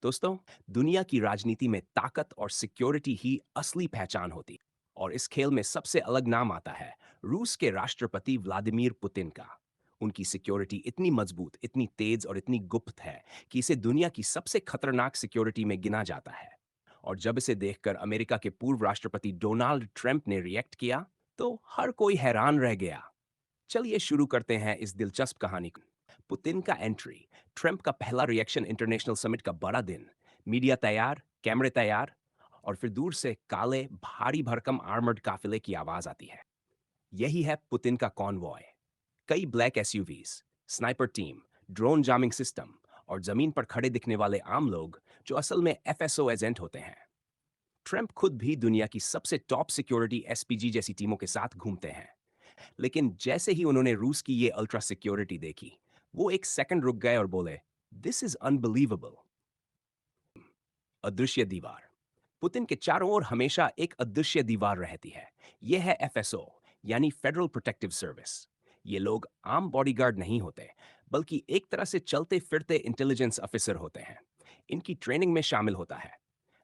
दोस्तों, दुनिया की राजनीति में ताकत और सिक्योरिटी ही असली पहचान होती। और इस खेल में सबसे अलग नाम आता है रूस के राष्ट्रपति व्लादिमीर पुतिन का। उनकी सिक्योरिटी इतनी मजबूत, इतनी तेज और इतनी गुप्त है कि इसे दुनिया की सबसे खतरनाक सिक्योरिटी में गिना जाता है। और जब इसे देखकर अमेरिका के पूर्व राष्ट्रपति डोनाल्ड ट्रंप ने रिएक्ट किया, तो हर कोई हैरान रह गया। चलिए शुरू करते हैं इस दिलचस्प कहानी को। पुतिन का एंट्री, ट्रंप का पहला रिएक्शन, इंटरनेशनल समिट का बड़ा दिन, मीडिया तैयार, कैमरे तैयार, और फिर दूर से काले भारी भरकम आर्मर्ड काफिले की आवाज आती है। यही है पुतिन का कॉनवॉय। कई black SUVs, sniper team, drone jamming system और जमीन पर खड़े दिखने वाले आम लोग जो असल में एफएसओ एजेंट होते हैं। ट्रंप खुद भी दुनिया की सबसे टॉप सिक्योरिटी एसपीजी जैसी टीमों के साथ घूमते हैं। लेकिन जैसे ही उन्होंने रूस की ये अल्ट्रा सिक्योरिटी देखी, वो एक सेकंड रुक गए और बोले, दिस इज अनबिलीवेबल। अदृश्य दीवार। पुतिन के चारों ओर हमेशा एक अदृश्य दीवार रहती है। यह है एफएसओ, यानी फेडरल प्रोटेक्टिव सर्विस। ये लोग आम बॉडीगार्ड नहीं होते, बल्कि एक तरह से चलते फिरते इंटेलिजेंस ऑफिसर होते हैं। इनकी ट्रेनिंग में शामिल होता है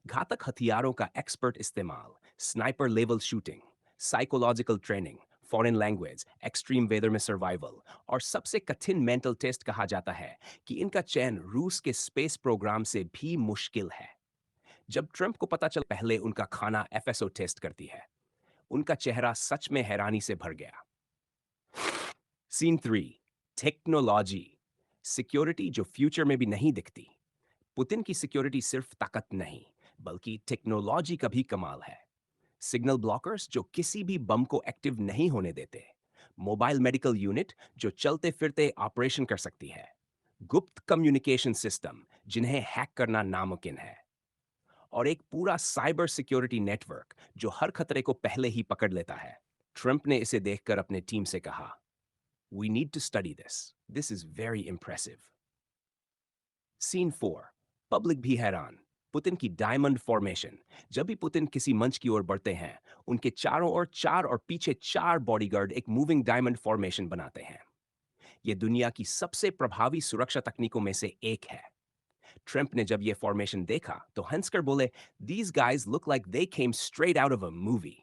घातक हथियारों का एक्सपर्ट इस्तेमाल, sniper level shooting, psychological training, foreign language, extreme weather में सर्वाइवल, और सबसे कठिन मेंटल टेस्ट कहा जाता है कि इनका चयन रूस के स्पेस प्रोग्राम से भी मुश्किल है। जब ट्रंप को पता चल पहले उनका खाना एफएसओ टेस्ट करती है, उनका चेहरा सच में हैरानी से भर गया। Scene 3, technology. सिक्योरिटी जो फ्यूचर में भी नहीं दिखती। पुतिन की सिक्योरिटी सिर्फ ताकत नहीं, बल्कि टेक्नोलॉजी का भी कमाल है। सिग्नल ब्लॉकर्स जो किसी भी बम को एक्टिव नहीं होने देते, मोबाइल मेडिकल यूनिट जो चलते फिरते ऑपरेशन कर सकती है, गुप्त कम्युनिकेशन सिस्टम जिन्हें हैक करना नामुमकिन है, और एक पूरा साइबर सिक्योरिटी नेटवर्क जो हर खतरे को पहले ही पकड़ लेता है। ट्रंप ने इसे देखकर अपने टीम से कहा, we need to study this is very impressive. Scene 4, public भी हैरान। पुतिन की डायमंड फॉर्मेशन। जब भी पुतिन किसी मंच की ओर बढ़ते हैं, उनके चारों ओर चार और पीछे चार बॉडीगार्ड एक मूविंग डायमंड फॉर्मेशन बनाते हैं। यह दुनिया की सबसे प्रभावी सुरक्षा तकनीकों में से एक है। ट्रंप ने जब यह फॉर्मेशन देखा तो हंसकर बोले, these guys look like they came straight out of a movie.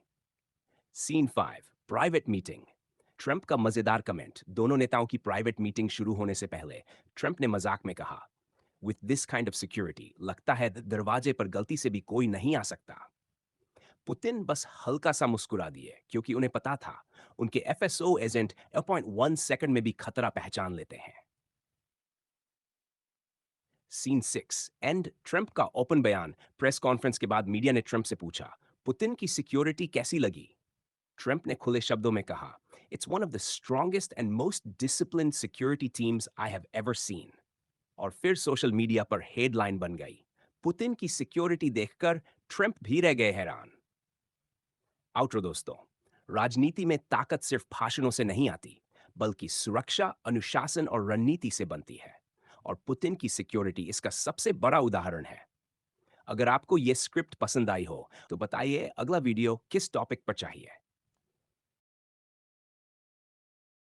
Scene 5, private meeting. Trump का मजेदार कमेंट। दोनों नेताओं की प्राइवेट मीटिंग शुरू होने से पहले ट्रंप ने मजाक में कहा, with this kind of security लगता है दरवाजे पर गलती से भी कोई नहीं आ सकता। पुतिन बस हल्का सा मुस्कुरा दिए, क्योंकि उन्हें पता था उनके एफएसओ एजेंट 0.1 सेकंड में भी खतरा पहचान लेते हैं। Scene 6, end. ट्रंप का ओपन बयान। प्रेस कॉन्फ्रेंस के बाद मीडिया ने ट्रंप से पूछा, पुतिन की सिक्योरिटी कैसी लगी? ट्रंप ने खुले शब्दों में कहा, it's one of the strongest and most disciplined security teams I have ever seen. और फिर सोशल मीडिया पर हेडलाइन बन गई, पुतिन की सिक्योरिटी देखकर ट्रंप भी रह गए हैरान। आउटरो दोस्तों, राजनीति में ताकत सिर्फ भाषणों से नहीं आती, बल्कि सुरक्षा, अनुशासन और रणनीति से बनती है। और पुतिन की सिक्योरिटी इसका सबसे बड़ा उदाहरण है। अगर आपको यह स्क्रिप्ट पसंद आई हो, तो बताइए अगला वीडियो किस टॉपिक पर चाहिए।